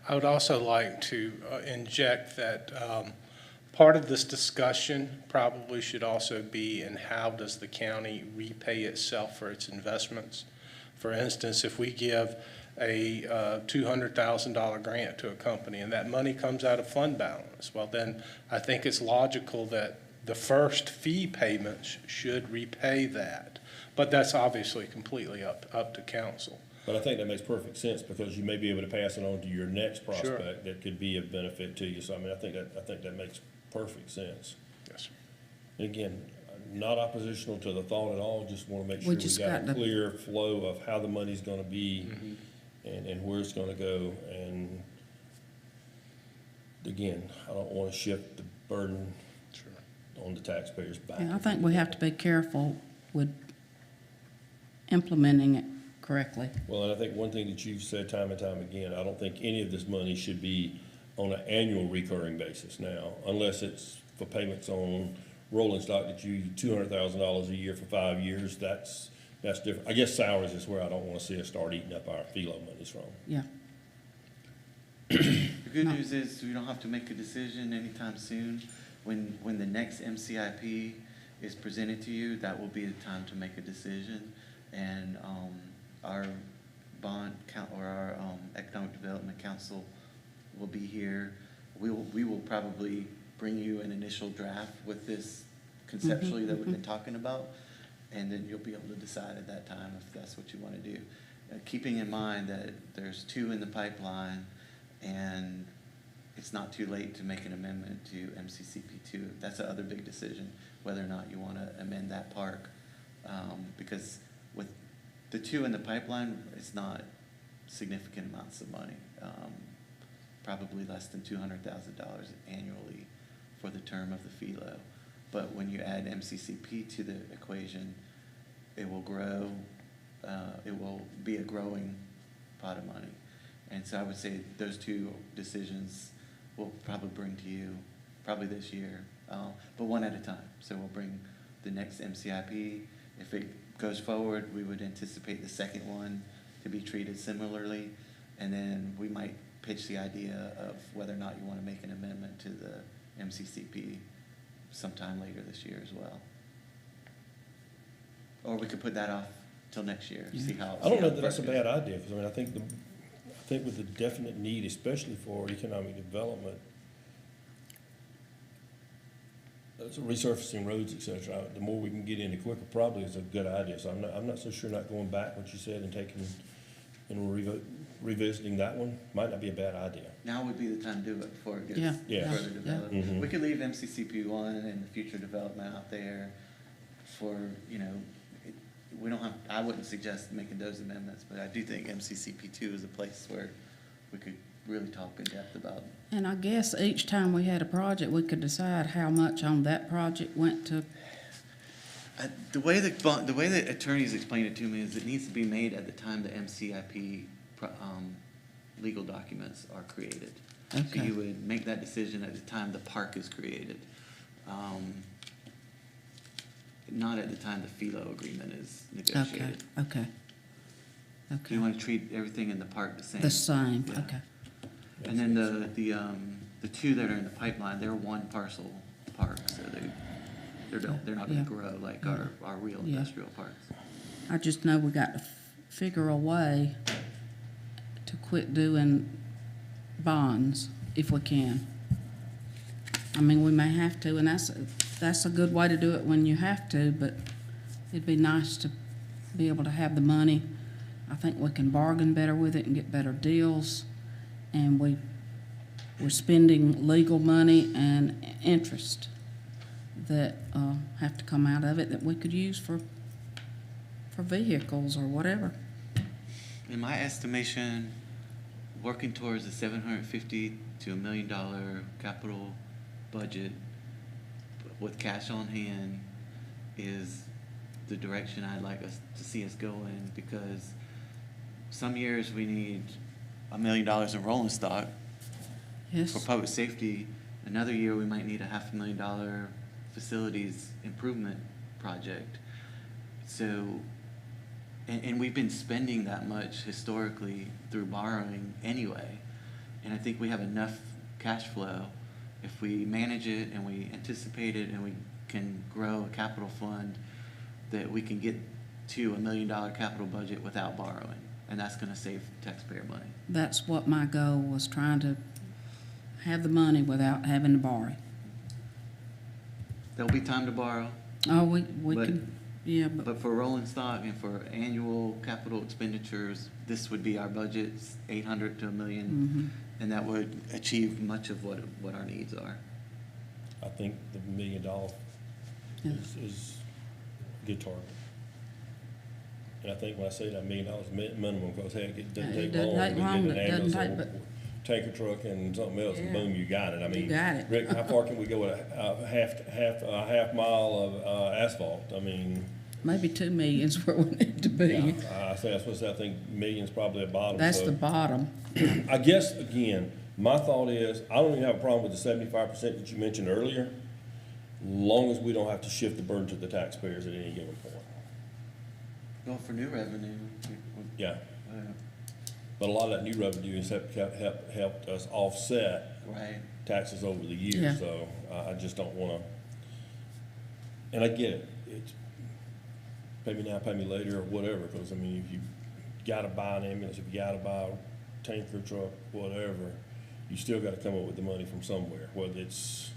S7: I would also like to inject that part of this discussion probably should also be in how does the county repay itself for its investments. For instance, if we give a $200,000 grant to a company and that money comes out of fund balance, well then I think it's logical that the first fee payments should repay that. But that's obviously completely up to council.
S2: But I think that makes perfect sense, because you may be able to pass it on to your next prospect that could be of benefit to you. So I mean, I think that makes perfect sense.
S7: Yes, sir.
S2: And again, not oppositional to the thought at all, just want to make
S1: We
S2: sure we
S1: just
S2: got
S1: got
S2: a
S1: to-
S2: clear flow of how the money's gonna be and where it's gonna go. And again, I don't want to shift the burden
S7: Sure.
S2: on the taxpayers' back.
S1: Yeah, I think we have to be careful with implementing it correctly.
S2: Well, and I think one thing that you've said time and time again, I don't think any of this money should be on an annual recurring basis now, unless it's for payments on rolling stock that you, $200,000 a year for 5 years, that's different. I guess salaries is where I don't wanna see us start eating up our FILO monies from.
S1: Yeah,
S4: The good
S1: No.
S4: news is we don't have to make a decision anytime soon. When the next MCIP is presented to you, that will be the time to make a decision. And, our our Economic Development Council will be here. We will probably bring you an initial draft with this conceptually that we've been talking about. And then you'll be able to decide at that time if that's what you want to do. Keeping in mind that there's 2 in the pipeline, and it's not too late to make an amendment to MCCP2. That's the other big decision, whether or not you want to amend that park. Because with the 2 in the pipeline, it's not significant amounts of money. Probably less than $200,000 annually for the term of the FILO. But when you add MCCP to the equation, it will grow, it will be a growing pot of money. And so I would say those 2 decisions we'll probably bring to you probably this year, but one at a time. So we'll bring the next MCIP. If it goes forward, we would anticipate the second one to be treated similarly. And then we might pitch the idea of whether or not you want to make an amendment to the MCCP sometime later this year as well. Or we could put that off till next year, see how.
S2: I don't know
S4: see how
S2: that that's a
S4: it goes.
S2: bad idea, because I mean, I think with the definite need, especially for economic development, so resurfacing roads, et cetera, the more we can get in, the quicker probably is a good idea. So I'm not so sure not going back what you said and taking, and revisiting that one might not be a bad idea.
S4: Now would be the time to do it before it
S1: Yeah,
S4: gets
S2: yeah,
S4: further
S1: yeah.
S4: developed.
S2: Mhm.
S4: We could leave MCCP1 and the future development out there for, we don't have, I wouldn't suggest making those amendments, but I do think MCCP2 is a place where we could really talk in depth about.
S1: and I guess each time we had a project, we could decide how much on that project went to,
S4: The way the attorneys explained it to me is it needs to be made at the time the MCIP legal documents are created. So
S1: Okay.
S4: you would make that decision at the time the park is created, not at the time the FILO agreement is
S1: okay,
S4: negotiated.
S1: okay.
S4: So you
S1: Okay,
S4: want to treat everything in the park the same.
S1: the same,
S4: Yeah.
S1: okay,
S4: And then the 2 that are in the pipeline, they're one parcel parks, so they're not
S1: Yeah.
S4: gonna grow like our real
S1: Yeah.
S4: industrial parks.
S1: I just know we got to figure a way to quit doing bonds if we can. I mean, we may have to, and that's a good way to do it when you have to, but it'd be nice to be able to have the money. I think we can bargain better with it and get better deals, and we're spending legal money and interest that have to come out of it that we could use for vehicles or whatever.
S4: In my estimation, working towards a $750 to $1 million capital budget with cash on hand is the direction I'd like us to see us go in, because some years we need $1 million in rolling stock for
S1: Yes,
S4: public safety. Another year we might need a $500,000 facilities improvement project. So, and we've been spending that much historically through borrowing anyway. And I think we have enough cash flow if we manage it and we anticipate it and we can grow a capital fund that we can get to $1 million capital budget without borrowing. And that's gonna save taxpayer money.
S1: that's what my goal was, trying to have the money without having to borrow.
S4: There'll be time to borrow,
S1: Oh, we
S4: But-
S1: can, yeah, but,
S4: but for rolling stock and for annual capital expenditures, this would be our budget, 800 to $1 million.
S1: mhm.
S4: And that would achieve much of what our needs are.
S2: I think the $1 million
S1: Yeah.
S2: is a good target. And I think when I say that $1 million minimum, because heck, it doesn't
S1: It
S2: take
S1: doesn't
S2: long
S1: take
S2: to
S1: long,
S2: get an
S1: it doesn't
S2: ambulance
S1: take
S2: or tanker truck and something else, and
S1: Yeah.
S2: boom, you got it. I mean,
S1: got it.
S2: Rick, how far can we go with a half mile of asphalt? I mean,
S1: Maybe 2 million's where we need to be.
S2: yeah, I say that's what I think million's probably a bottom.
S1: That's
S2: so
S1: the bottom.
S2: I guess again, my thought is I don't even have a problem with the 75% that you mentioned earlier, long as we don't have to shift the burden to the taxpayers at any given point.
S4: Well, for new revenue,
S2: Yeah.
S4: uh,
S2: But a lot of that new revenue has helped us offset
S4: right,
S2: taxes over the
S1: Yeah.
S2: years, so I just don't wanna, and I get it, it's pay me now, pay me later, or whatever, because I mean, if you gotta buy an ambulance, if you gotta buy a tanker truck, whatever, you still gotta come up with the money from somewhere, whether it's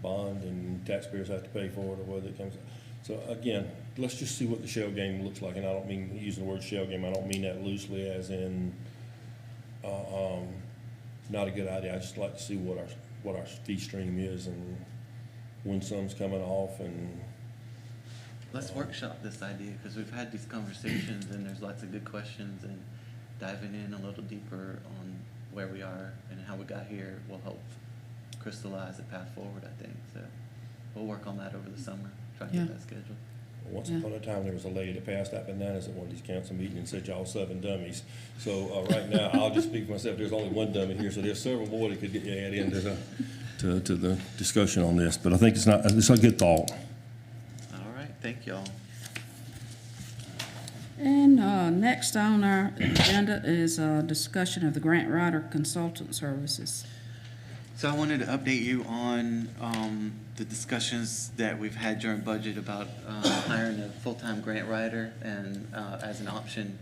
S2: bond and taxpayers have to pay for it, or whether it comes, so again, let's just see what the shell game looks like, and I don't mean, using the word shell game, I don't mean that loosely as in, not a good idea. I just like to see what our fee stream is and when some's coming off and.
S4: let's workshop this idea, because we've had these conversations and there's lots of good questions, and diving in a little deeper on where we are and how we got here will help crystallize the path forward, I think. So we'll work on that over the summer, try to
S1: Yeah.
S4: get that scheduled.
S2: Once
S1: Yeah.
S2: upon a time, there was a lady that passed out bananas at one of these council meetings and said, y'all 7 dummies. So, right now, I'll just speak for myself, there's only one dummy here, so there's several more that could get added into to the discussion on this, but I think it's a good thought.
S4: All right, thank y'all.
S1: And next on our agenda is a discussion of the grant writer consultant services.
S4: So I wanted to update you on the discussions that we've had during budget about hiring a full-time grant writer and as an option,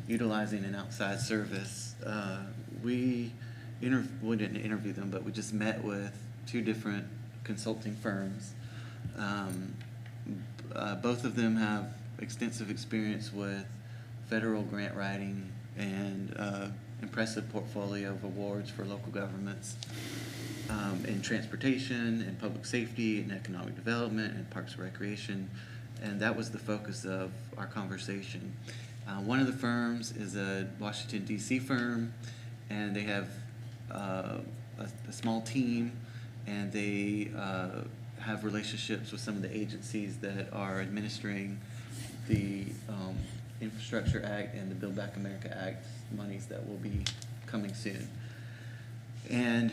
S4: utilizing an outside service. We didn't interview them, but we just met with 2 different consulting firms. Both of them have extensive experience with federal grant writing and impressive portfolio of awards for local governments. In transportation and public safety and economic development and parks and recreation, and that was the focus of our conversation. One of the firms is a Washington DC firm, and they have a small team, and they have relationships with some of the agencies that are administering the Infrastructure Act and the Build Back America Act monies that will be coming soon. And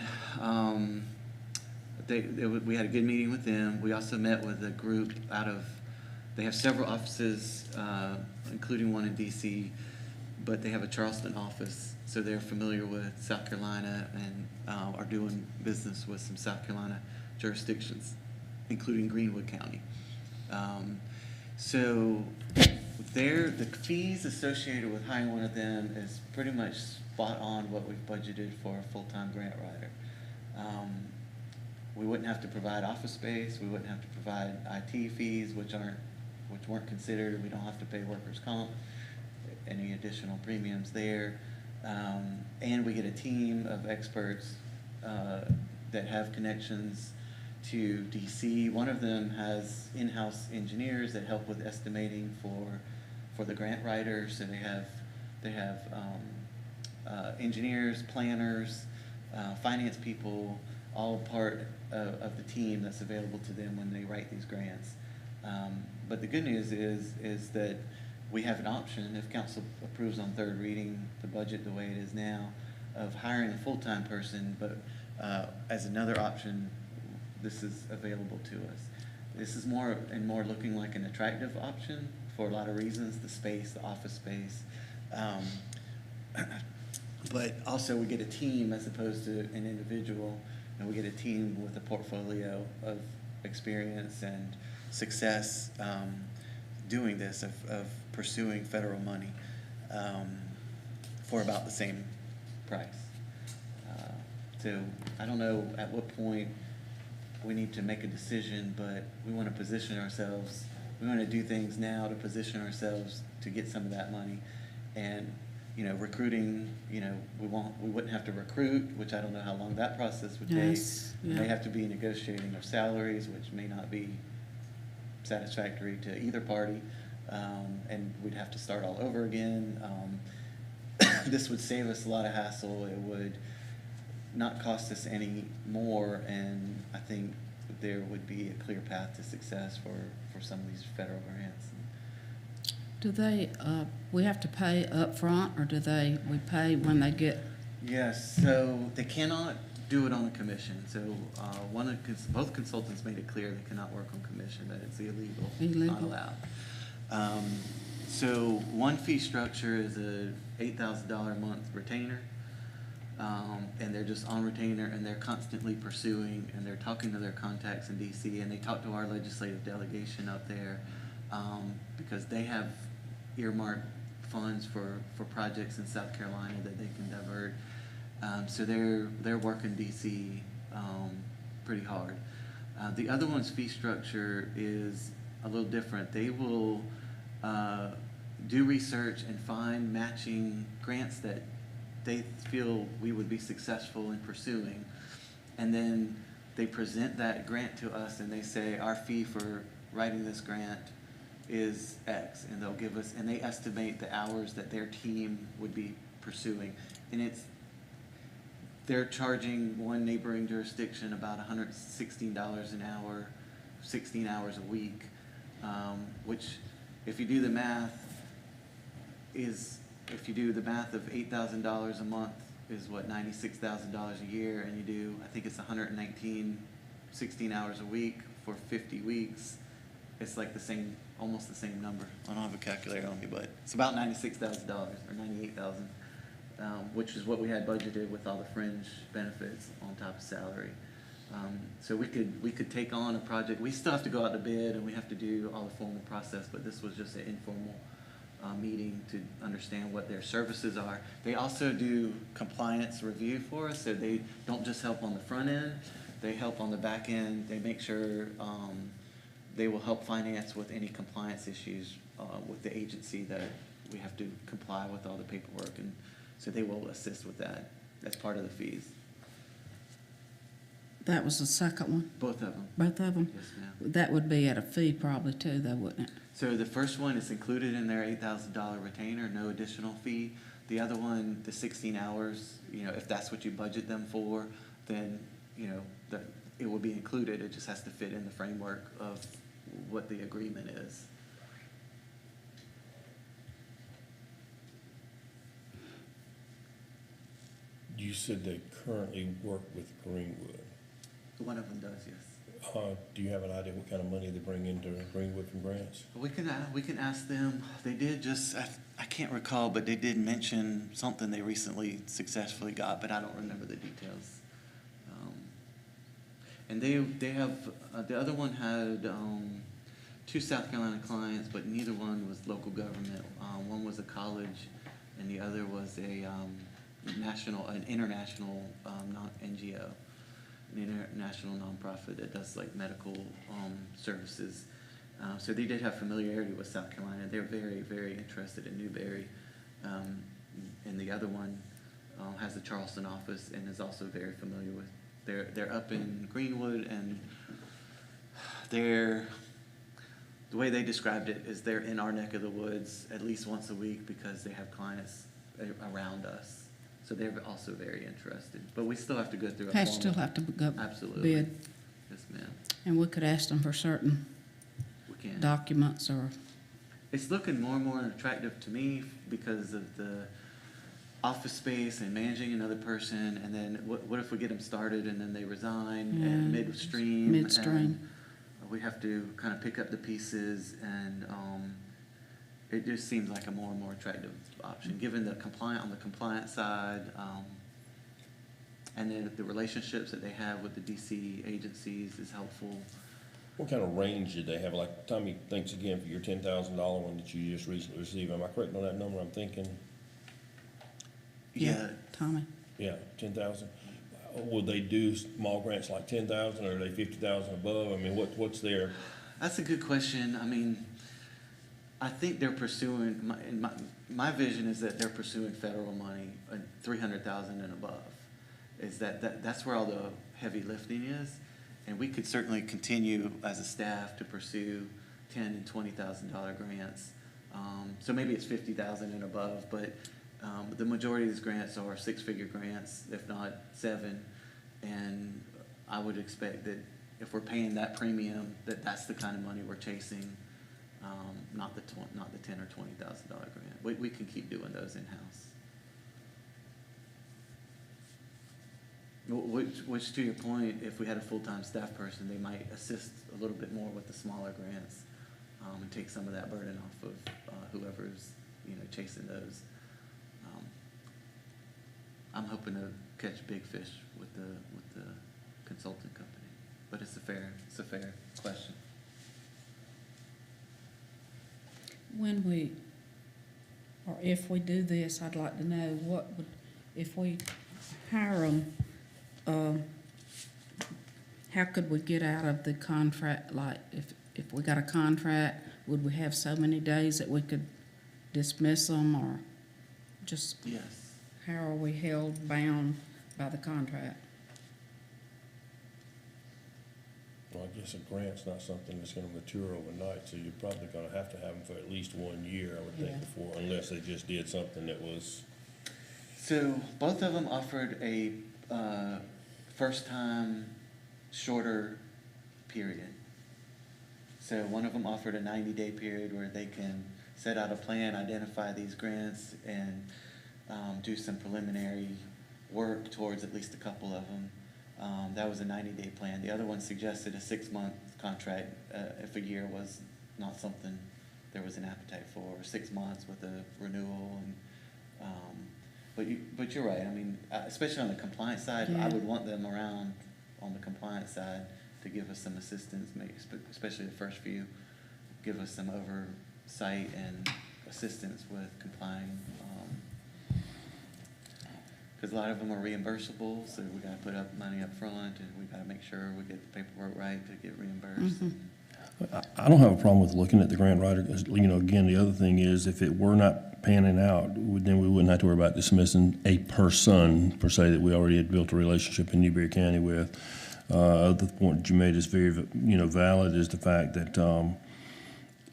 S4: we had a good meeting with them. We also met with a group they have several offices, including one in DC, but they have a Charleston office, so they're familiar with South Carolina and are doing business with some South Carolina jurisdictions, including Greenwood County. So the fees associated with hiring one of them is pretty much spot on what we've budgeted for a full-time grant writer. We wouldn't have to provide office space. We wouldn't have to provide IT fees, which weren't considered. We don't have to pay workers' comp, any additional premiums there. And we get a team of experts that have connections to DC. One of them has in-house engineers that help with estimating for the grant writers. So they have engineers, planners, finance people, all part of the team that's available to them when they write these grants. But the good news is that we have an option, if council approves on 3rd reading the budget the way it is now, of hiring a full-time person, but as another option, this is available to us. This is more looking like an attractive option for a lot of reasons, the space, the office space. But also we get a team as opposed to an individual, and we get a team with a portfolio of experience and success doing this, of pursuing federal money for about the same price. So I don't know at what point we need to make a decision, but we want to position ourselves. We want to do things now to position ourselves to get some of that money. And recruiting, we wouldn't have to recruit, which I don't know how long that process would take.
S1: Yes,
S4: We
S1: yeah.
S4: may have to be negotiating of salaries, which may not be satisfactory to either party, and we'd have to start all over again. This would save us a lot of hassle. It would not cost us any more, and I think there would be a clear path to success for some of these federal grants.
S1: Do they, we have to pay up front, or we pay when they get,
S4: Yes, so they cannot do it on a commission. So both consultants made it clear they cannot work on commission, that it's illegal, not
S1: Illegal.
S4: allowed. So one fee structure is a $8,000 a month retainer. And they're just on retainer, and they're constantly pursuing, and they're talking to their contacts in DC, and they talk to our legislative delegation up there, because they have earmarked funds for projects in South Carolina that they can divert. So they're working DC pretty hard. The other one's fee structure is a little different. They will do research and find matching grants that they feel we would be successful in pursuing. And then they present that grant to us, and they say, our fee for writing this grant is X, and they'll give us, and they estimate the hours that their team would be pursuing. And they're charging one neighboring jurisdiction about $116 an hour, 16 hours a week, which, if you do the math, if you do the math of $8,000 a month is what, $96,000 a year, and you do, I think it's 119, 16 hours a week for 50 weeks. It's like almost the same number. I don't have a calculator on me, but it's about $96,000 or $98,000, which is what we had budgeted with all the fringe benefits on top of salary. So we could take on a project. We still have to go out to bid, and we have to do all the formal process, but this was just an informal meeting to understand what their services are. They also do compliance review for us, so they don't just help on the front end, they help on the back end. They make sure they will help finance with any compliance issues with the agency that we have to comply with all the paperwork, and so they will assist with that. That's part of the fees.
S1: that was the second one,
S4: Both of them.
S1: both of them?
S4: Yes, ma'am.
S1: That would be at a fee probably too, though, wouldn't it?
S4: So the first one is included in their $8,000 retainer, no additional fee. The other one, the 16 hours, if that's what you budget them for, then, it will be included. It just has to fit in the framework of what the agreement is.
S2: You said they currently work with Greenwood.
S4: One of them does, yes.
S2: Do you have an idea what kind of money they bring into Greenwood from grants?
S4: We can ask them. They did just, I can't recall, but they did mention something they recently successfully got, but I don't remember the details. And they have, the other one had 2 South Carolina clients, but neither one was local government. One was a college, and the other was an international NGO. An international nonprofit that does like medical services. So they did have familiarity with South Carolina. They're very, very interested in Newberry. And the other one has the Charleston office and is also very familiar with, they're up in Greenwood, and the way they described it is they're in our neck of the woods at least once a week because they have clients around us. So they're also very interested, but we still have to go through a formal.
S1: Still have to go
S4: Absolutely.
S1: bid,
S4: Yes, ma'am.
S1: and we could ask them for certain
S4: We can.
S1: documents or,
S4: It's looking more and more attractive to me because of the office space and managing another person, and then what if we get them started and then they resign and midstream?
S1: Midstream.
S4: And we have to kind of pick up the pieces, and it just seems like a more and more attractive option, given the compliance side, and then the relationships that they have with the DC agencies is helpful.
S2: What kind of range did they have? Like, Tommy, thanks again for your $10,000 one that you just recently received. Am I correct on that number? I'm thinking,
S4: Yeah.
S1: Tommy?
S2: yeah, 10,000. Would they do small grants like 10,000, or are they 50,000 above? I mean, what's their?
S4: That's a good question. I mean, I think they're pursuing, my vision is that they're pursuing federal money, 300,000 and above. Is that's where all the heavy lifting is, and we could certainly continue as a staff to pursue $10,000 and $20,000 grants. So maybe it's 50,000 and above, but The majority of these grants are six-figure grants, if not seven. And I would expect that if we're paying that premium, that that's the kind of money we're chasing, not the $10,000 or $20,000 grant. We can keep doing those in-house. Which to your point, if we had a full-time staff person, they might assist a little bit more with the smaller grants, and take some of that burden off of whoever's, chasing those. I'm hoping to catch big fish with the consulting company, but it's a fair question.
S1: When we, or if we do this, I'd like to know what would, if we hire them, how could we get out of the contract? Like, if we got a contract, would we have so many days that we could dismiss them, or just
S4: Yes.
S1: how are we held bound by the contract?
S2: Well, I guess a grant's not something that's gonna mature overnight, so you're probably gonna have them for at least 1 year, I would think,
S1: Yeah.
S2: before, unless they just did something that was,
S4: So both of them offered a first-time shorter period. So one of them offered a 90-day period where they can set out a plan, identify these grants, and do some preliminary work towards at least a couple of them. That was a 90-day plan. The other one suggested a 6-month contract if a year was not something there was an appetite for, or 6 months with a renewal. But you're right. I mean, especially on the compliance side,
S1: Yeah.
S4: I would want them around on the compliance side to give us some assistance, maybe especially the first few, give us some oversight and assistance with complying. Because a lot of them are reimbursable, so we got to put up money up front, and we got to make sure we get the paperwork right to get reimbursed.
S2: I don't have a problem with looking at the grant writer. Again, the other thing is, if it were not panning out, then we wouldn't have to worry about dismissing a person, per se, that we already had built a relationship in Newberry County with. The point that you made is very, valid, is the fact that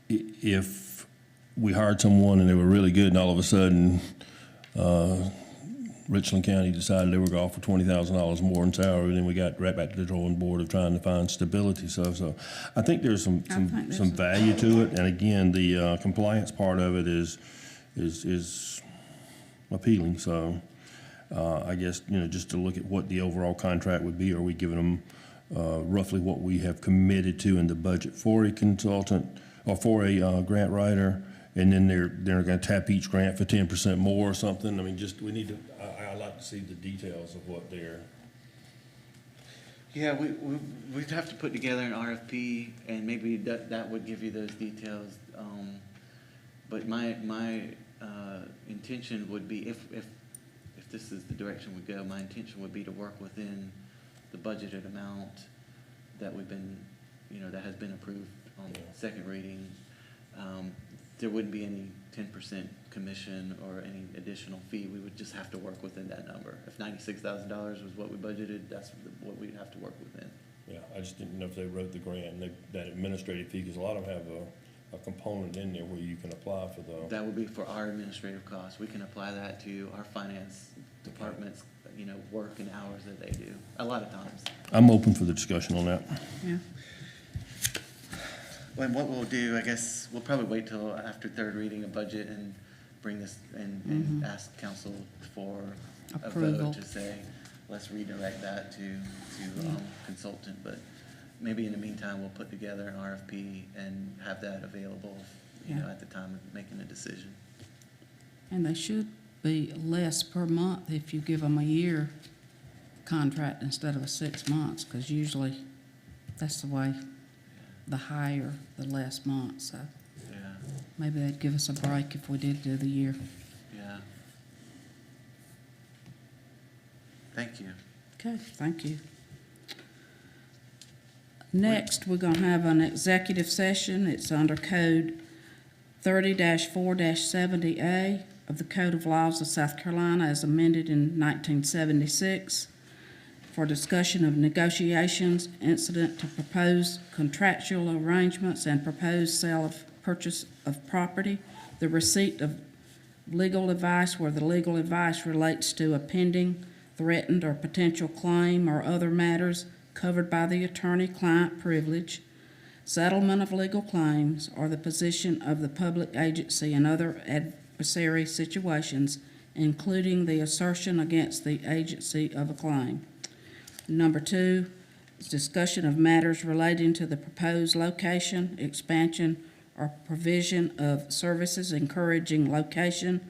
S2: if we hired someone and they were really good, and all of a sudden, Richland County decided they were going to offer $20,000 more in salary, and then we got right back to the drawing board of trying to find stability. So I think there's some value to it, and again, the compliance part of it is appealing. So I guess, just to look at what the overall contract would be, are we giving them roughly what we have committed to in the budget for a consultant or for a grant writer? And then they're going to tap each grant for 10% more or something. I mean, we need to. I like to see the details of what they're.
S4: Yeah, we'd have to put together an RFP, and maybe that would give you those details. But my intention would be, if this is the direction we go, my intention would be to work within the budgeted amount that we've been, that has been approved on second reading. There wouldn't be any 10% commission or any additional fee. We would just have to work within that number. If $96,000 was what we budgeted, that's what we'd have to work within.
S2: Yeah, I just didn't know if they wrote the grant and that administrative fee, because a lot of them have a component in there where you can apply for the.
S4: That would be for our administrative costs. We can apply that to our finance department's, work and hours that they do, a lot of times.
S2: I'm open for the discussion on that.
S1: Yeah.
S4: And what we'll do, I guess, we'll probably wait till after third reading of budget and bring this and ask council for a
S1: Approval.
S4: vote to say, let's redirect that to consultant. But maybe in the meantime, we'll put together an RFP and have that available, at the time of making a decision.
S1: And they should be less per month if you give them a year contract instead of a 6 months, because usually that's the way, the higher, the less months. So
S4: Yeah,
S1: maybe they'd give us a break if we did do the year.
S4: yeah. Thank you.
S1: Okay, thank you. Next, we're gonna have an executive session. It's under code 30-4-70A of the Code of Laws of South Carolina as amended in 1976 for discussion of negotiations incident to proposed contractual arrangements and proposed sale of purchase of property, the receipt of legal advice where the legal advice relates to a pending, threatened, or potential claim or other matters covered by the attorney-client privilege, settlement of legal claims, or the position of the public agency in other adversary situations, including the assertion against the agency of a claim. Number 2 is discussion of matters relating to the proposed location, expansion, or provision of services encouraging location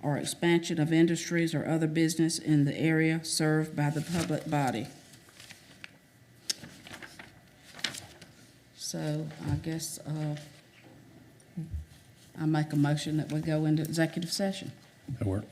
S1: or expansion of industries or other business in the area served by the public body. So I guess I make a motion that we go into executive session.
S2: That work?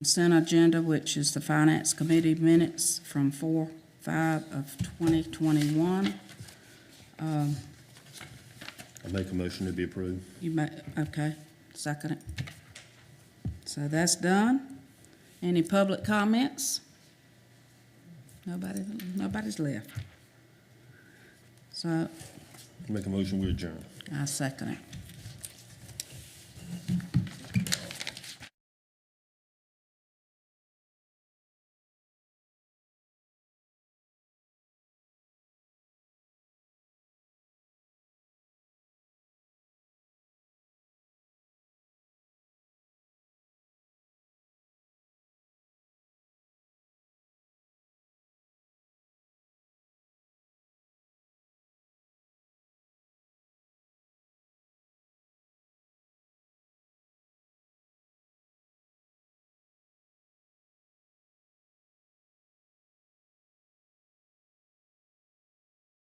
S1: Consent agenda, which is the Finance Committee minutes from 4/5 of 2021.
S2: I make a motion to be approved.
S1: You may, okay, second it. So that's done. Any public comments? Nobody's left. So
S2: Make a motion, we adjourn.
S1: I second it.